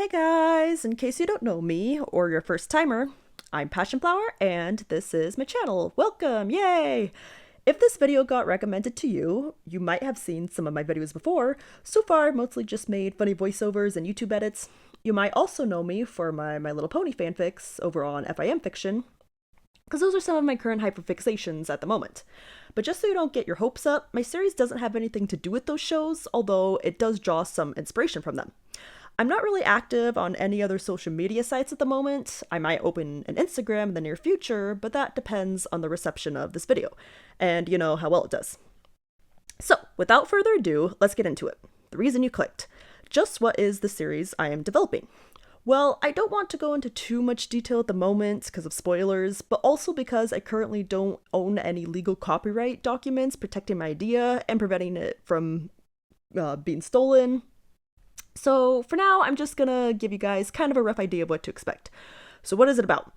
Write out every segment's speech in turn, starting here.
Hey guys, in case you don't know me or you're a first timer, I'm Passionflower and this is my channel. Welcome, yay! If this video got recommended to you, you might have seen some of my videos before. So far, I've mostly just made funny voiceovers and YouTube edits. You might also know me for my My Little Pony fanfics over on FIM Fiction, because those are some of my current hyperfixations at the moment. But just so you don't get your hopes up, my series doesn't have anything to do with those shows, although it does draw some inspiration from them. I'm not really active on any other social media sites at the moment. I might open an Instagram in the near future, but that depends on the reception of this video, and you know how well it does. So, without further ado, let's get into it. The reason you clicked. Just what is the series I am developing? Well, I don't want to go into too much detail at the moment because of spoilers, but also because I currently don't own any legal copyright documents protecting my idea and preventing it from being stolen. So for now, I'm just gonna give you guys kind of a rough idea of what to expect. So what is it about?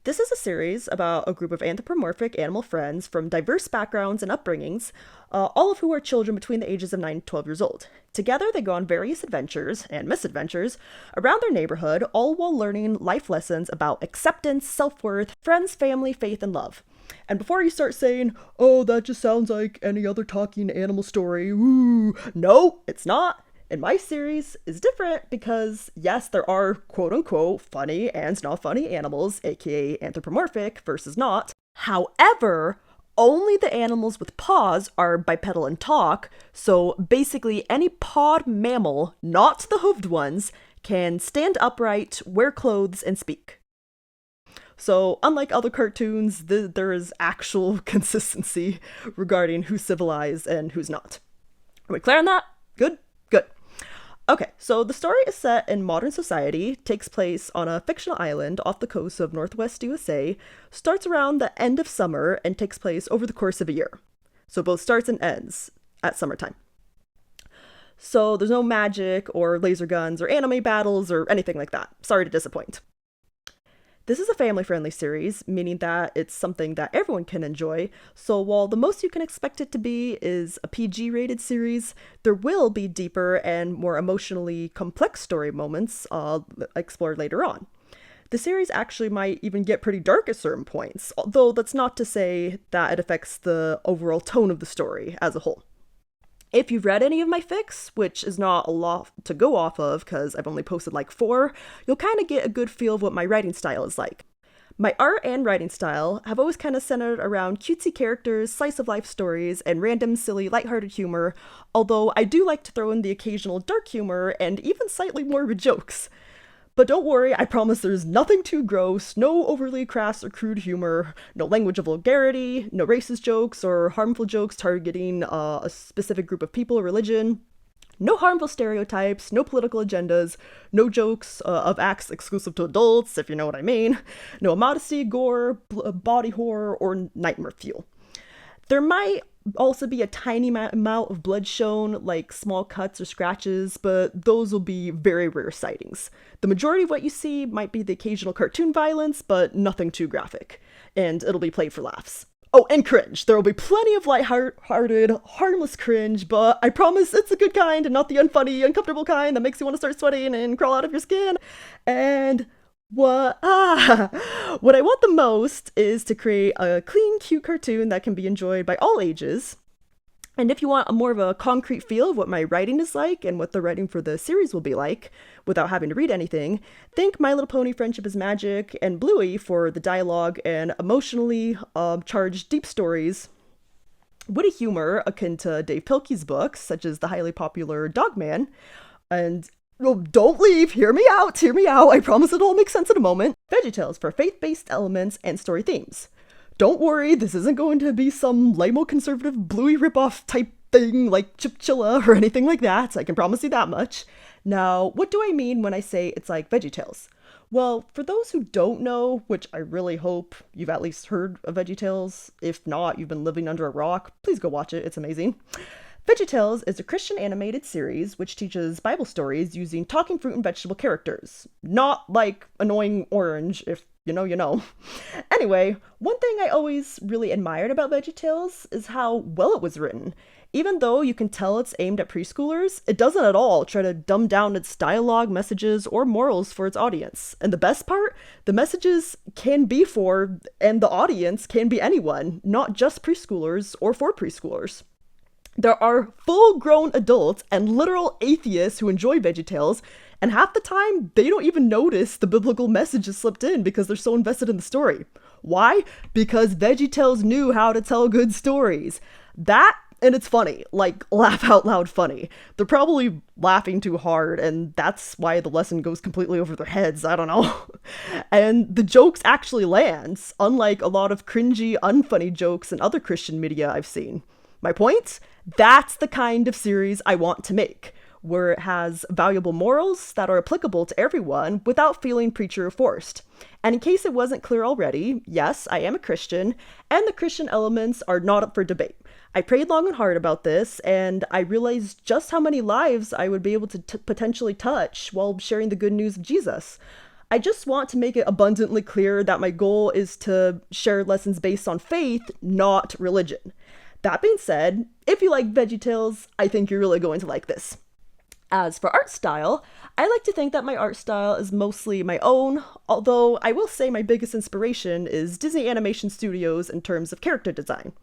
This is a series about a group of anthropomorphic animal friends from diverse backgrounds and upbringings, all of who are children between the ages of 9 and 12 years old. Together, they go on various adventures and misadventures around their neighborhood, all while learning life lessons about acceptance, self-worth, friends, family, faith, and love. And before you start saying, oh, that just sounds like any other talking animal story, ooh, no, it's not. And my series is different because, yes, there are quote-unquote funny and not funny animals, aka anthropomorphic versus not. However, only the animals with paws are bipedal and talk, so basically any pawed mammal, not the hooved ones, can stand upright, wear clothes, and speak. So, unlike other cartoons, there is actual consistency regarding who's civilized and who's not. Are we clear on that? Good? Good. Okay, so the story is set in modern society, takes place on a fictional island off the coast of northwest USA, starts around the end of summer, and takes place over the course of a year. So both starts and ends at summertime. So there's no magic or laser guns or anime battles or anything like that. Sorry to disappoint. This is a family-friendly series, meaning that it's something that everyone can enjoy, so while the most you can expect it to be is a PG-rated series, there will be deeper and more emotionally complex story moments explored later on. The series actually might even get pretty dark at certain points, although that's not to say that it affects the overall tone of the story as a whole. If you've read any of my fics, which is not a lot to go off of because I've only posted like 4, you'll kind of get a good feel of what my writing style is like. My art and writing style have always kind of centered around cutesy characters, slice-of-life stories, and random, silly, lighthearted humor, although I do like to throw in the occasional dark humor and even slightly morbid jokes. But don't worry, I promise there's nothing too gross, no overly crass or crude humor, no language of vulgarity, no racist jokes or harmful jokes targeting a specific group of people or religion, no harmful stereotypes, no political agendas, no jokes of acts exclusive to adults, if you know what I mean, no immodesty, gore, body horror, or nightmare fuel. There might also be a tiny amount of blood shown, like small cuts or scratches, but those will be very rare sightings. The majority of what you see might be the occasional cartoon violence, but nothing too graphic. And it'll be played for laughs. Oh, and cringe. There will be plenty of light-hearted, harmless cringe, but I promise it's a good kind and not the unfunny, uncomfortable kind that makes you want to start sweating and crawl out of your skin. And what I want the most is to create a clean, cute cartoon that can be enjoyed by all ages. And if you want a more of a concrete feel of what my writing is like and what the writing for the series will be like, without having to read anything, think My Little Pony Friendship is Magic and Bluey for the dialogue and emotionally charged deep stories. Witty humor akin to Dave Pilkey's books, such as the highly popular Dogman, and well, don't leave, hear me out, I promise it'll all make sense in a moment. VeggieTales for faith-based elements and story themes. Don't worry, this isn't going to be some lame-o conservative Bluey ripoff type thing like Chipchilla or anything like that, I can promise you that much. Now, what do I mean when I say it's like VeggieTales? Well, for those who don't know, which I really hope you've at least heard of VeggieTales, if not, you've been living under a rock, please go watch it, it's amazing. VeggieTales is a Christian animated series which teaches Bible stories using talking fruit and vegetable characters. Not like annoying orange, if you know, you know. Anyway, one thing I always really admired about VeggieTales is how well it was written. Even though you can tell it's aimed at preschoolers, it doesn't at all try to dumb down its dialogue, messages, or morals for its audience. And the best part, the messages can be for, and the audience can be anyone, not just preschoolers or for preschoolers. There are full-grown adults and literal atheists who enjoy VeggieTales, and half the time, they don't even notice the biblical messages slipped in because they're so invested in the story. Why? Because VeggieTales knew how to tell good stories. That, and it's funny, like laugh out loud funny. They're probably laughing too hard, and that's why the lesson goes completely over their heads, I don't know. And the jokes actually lands, unlike a lot of cringy, unfunny jokes in other Christian media I've seen. My point? That's the kind of series I want to make, where it has valuable morals that are applicable to everyone without feeling preacher forced. And in case it wasn't clear already, yes, I am a Christian, and the Christian elements are not up for debate. I prayed long and hard about this, and I realized just how many lives I would be able to potentially touch while sharing the good news of Jesus. I just want to make it abundantly clear that my goal is to share lessons based on faith, not religion. That being said, if you like VeggieTales, I think you're really going to like this. As for art style, I like to think that my art style is mostly my own, although I will say my biggest inspiration is Disney Animation Studios in terms of character design.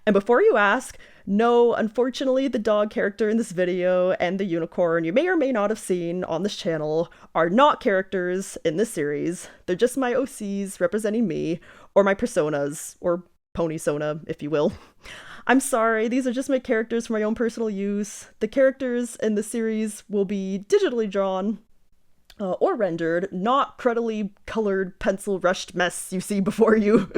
And before you ask, no, unfortunately the dog character in this video and the unicorn you may or may not have seen on this channel are not characters in this series. They're just my OCs representing me, or my personas, or pony-sona, if you will. I'm sorry, these are just my characters for my own personal use. The characters in the series will be digitally drawn or rendered, not cruddily colored pencil rushed mess you see before you.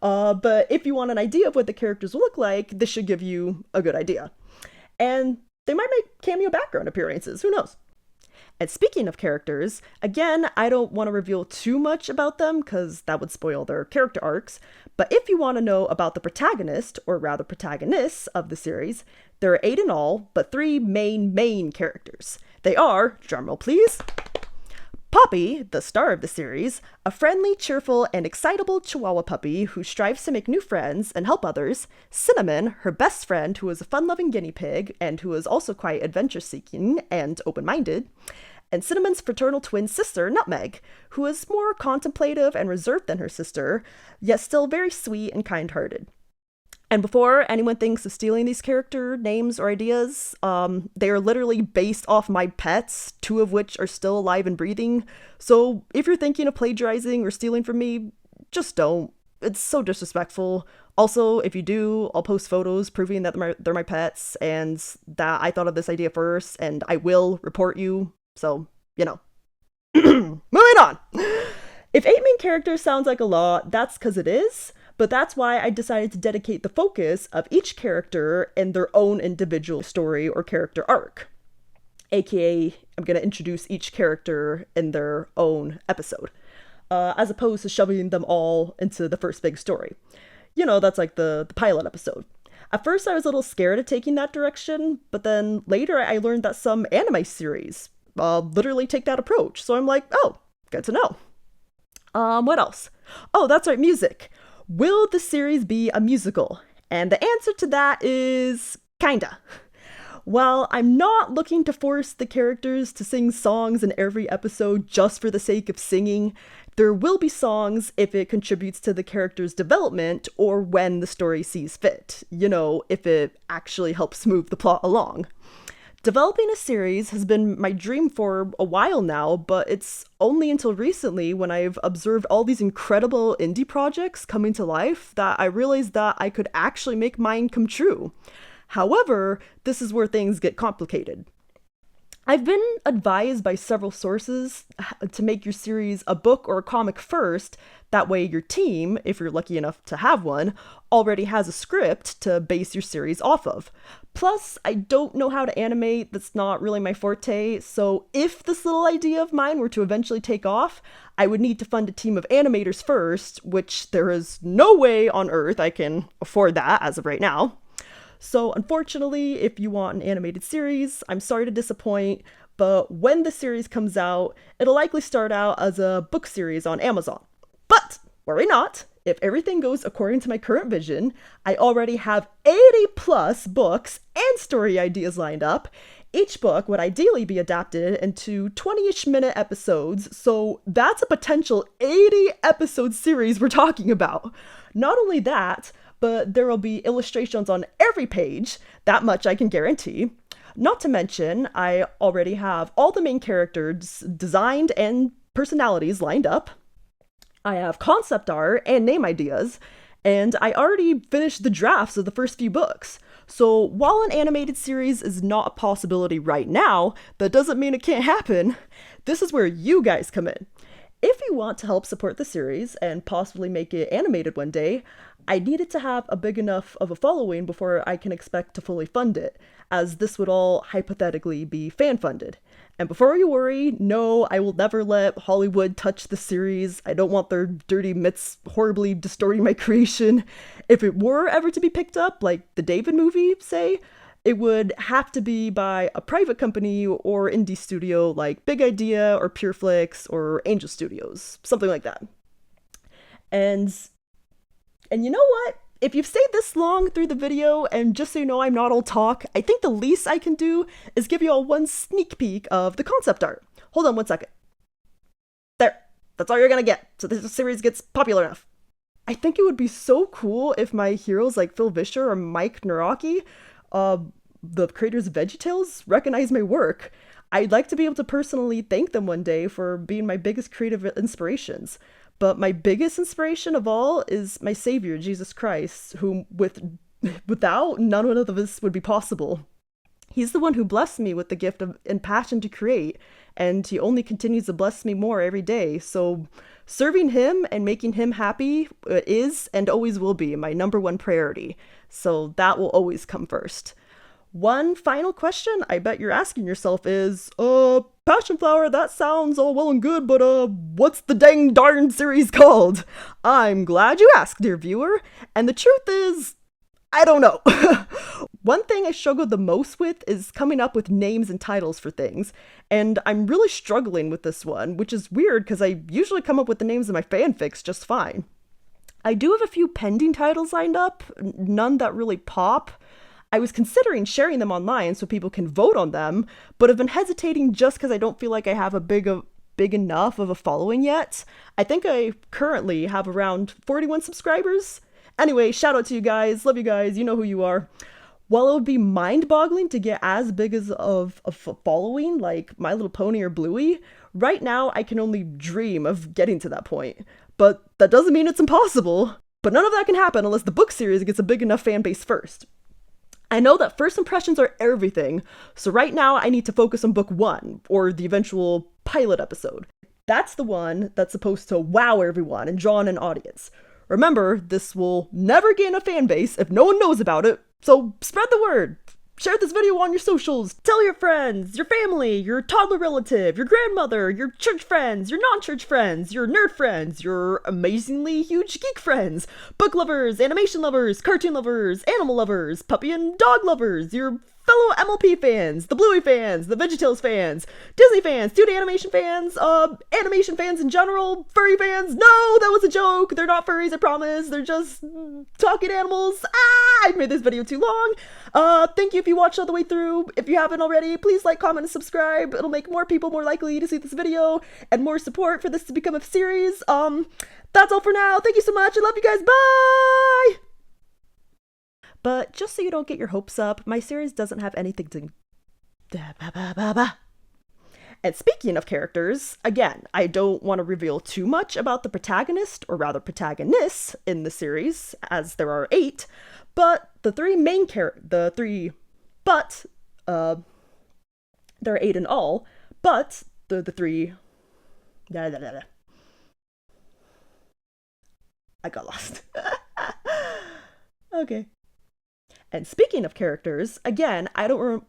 But if you want an idea of what the characters will look like, this should give you a good idea. And they might make cameo background appearances, who knows? And speaking of characters, again, I don't want to reveal too much about them because that would spoil their character arcs, but if you want to know about the protagonist, or rather protagonists of the series, there are 8 in all, but 3 main characters. They are, drumroll please, Poppy, the star of the series, a friendly, cheerful, and excitable Chihuahua puppy who strives to make new friends and help others, Cinnamon, her best friend who is a fun-loving guinea pig and who is also quite adventure-seeking and open-minded, and Cinnamon's fraternal twin sister, Nutmeg, who is more contemplative and reserved than her sister, yet still very sweet and kind-hearted. And before anyone thinks of stealing these character names or ideas, they are literally based off my pets, 2 of which are still alive and breathing. So if you're thinking of plagiarizing or stealing from me, just don't. It's so disrespectful. Also, if you do, I'll post photos proving that they're my pets and that I thought of this idea first, and I will report you. So, you know. Moving on! If 8 main characters sounds like a lot, that's because it is, but that's why I decided to dedicate the focus of each character in their own individual story or character arc. AKA, I'm going to introduce each character in their own episode, as opposed to shoving them all into the first big story. You know, that's like the pilot episode. At first I was a little scared of taking that direction, but then later I learned that some anime series literally take that approach. So I'm like, oh, good to know. What else? Oh, that's right, music. Will the series be a musical? And the answer to that is kinda. While I'm not looking to force the characters to sing songs in every episode just for the sake of singing, there will be songs if it contributes to the character's development or when the story sees fit. You know, if it actually helps move the plot along. Developing a series has been my dream for a while now, but it's only until recently when I've observed all these incredible indie projects coming to life that I realized that I could actually make mine come true. However, this is where things get complicated. I've been advised by several sources to make your series a book or a comic first. That way your team, if you're lucky enough to have one, already has a script to base your series off of. Plus, I don't know how to animate, that's not really my forte, so if this little idea of mine were to eventually take off, I would need to fund a team of animators first, which there is no way on earth I can afford that as of right now. So unfortunately, if you want an animated series, I'm sorry to disappoint, but when the series comes out, it'll likely start out as a book series on Amazon. But Worry not, if everything goes according to my current vision, I already have 80 plus books and story ideas lined up. Each book would ideally be adapted into 20-ish minute episodes, so that's a potential 80 episode series we're talking about. Not only that, but there will be illustrations on every page, that much I can guarantee. Not to mention, I already have all the main characters designed and personalities lined up. I have concept art and name ideas, and I already finished the drafts of the first few books. So while an animated series is not a possibility right now, that doesn't mean it can't happen. This is where you guys come in. If you want to help support the series and possibly make it animated one day, I need it to have a big enough of a following before I can expect to fully fund it, as this would all hypothetically be fan-funded. And before you worry, no, I will never let Hollywood touch the series. I don't want their dirty mitts horribly distorting my creation. If it were ever to be picked up, like the David movie, say, it would have to be by a private company or indie studio like Big Idea or Pureflix or Angel Studios, something like that. And you know what? If you've stayed this long through the video, and just so you know I'm not all talk, I think the least I can do is give you all one sneak peek of the concept art. Hold on one second. There. That's all you're gonna get, so this series gets popular enough. I think it would be so cool if my heroes like Phil Vischer or Mike Naraki, the creators of VeggieTales, recognize my work. I'd like to be able to personally thank them one day for being my biggest creative inspirations. But my biggest inspiration of all is my savior, Jesus Christ, whom without none of this would be possible. He's the one who blessed me with the gift of and passion to create, and he only continues to bless me more every day. So serving him and making him happy is and always will be my number one priority. So that will always come first. One final question I bet you're asking yourself is, Passion Flower, that sounds all well and good, but what's the dang darn series called? I'm glad you asked, dear viewer, and the truth is, I don't know. One thing I struggled the most with is coming up with names and titles for things, and I'm really struggling with this one, which is weird because I usually come up with the names of my fanfics just fine. I do have a few pending titles lined up, none that really pop. I was considering sharing them online so people can vote on them, but have been hesitating just because I don't feel like I have a big enough of a following yet. I think I currently have around 41 subscribers. Anyway, shout out to you guys. Love you guys. You know who you are. While it would be mind-boggling to get as big as of a following like My Little Pony or Bluey, right now I can only dream of getting to that point. But that doesn't mean it's impossible. But none of that can happen unless the book series gets a big enough fan base first. I know that first impressions are everything, so right now I need to focus on book 1, or the eventual pilot episode. That's the one that's supposed to wow everyone and draw in an audience. Remember, this will never gain a fan base if no one knows about it, so spread the word. Share this video on your socials. Tell your friends, your family, your toddler relative, your grandmother, your church friends, your non-church friends, your nerd friends, your amazingly huge geek friends, book lovers, animation lovers, cartoon lovers, animal lovers, puppy and dog lovers, your fellow MLP fans, the Bluey fans, the VeggieTales fans, Disney fans, 2D animation fans, animation fans in general, furry fans. No, that was a joke. They're not furries, I promise. They're just talking animals. I made this video too long. Thank you if you watched all the way through. If you haven't already, please like, comment, and subscribe. It'll make more people more likely to see this video and more support for this to become a series. That's all for now. Thank you so much. I love you guys. Bye! But just so you don't get your hopes up, my series doesn't have anything to... And speaking of characters, again, I don't want to reveal too much about the protagonist, or rather protagonists, in the series, as there are 8, but the 3 main characters, there are 8 in all, but the 3... I got lost. Okay. And speaking of characters, again, I don't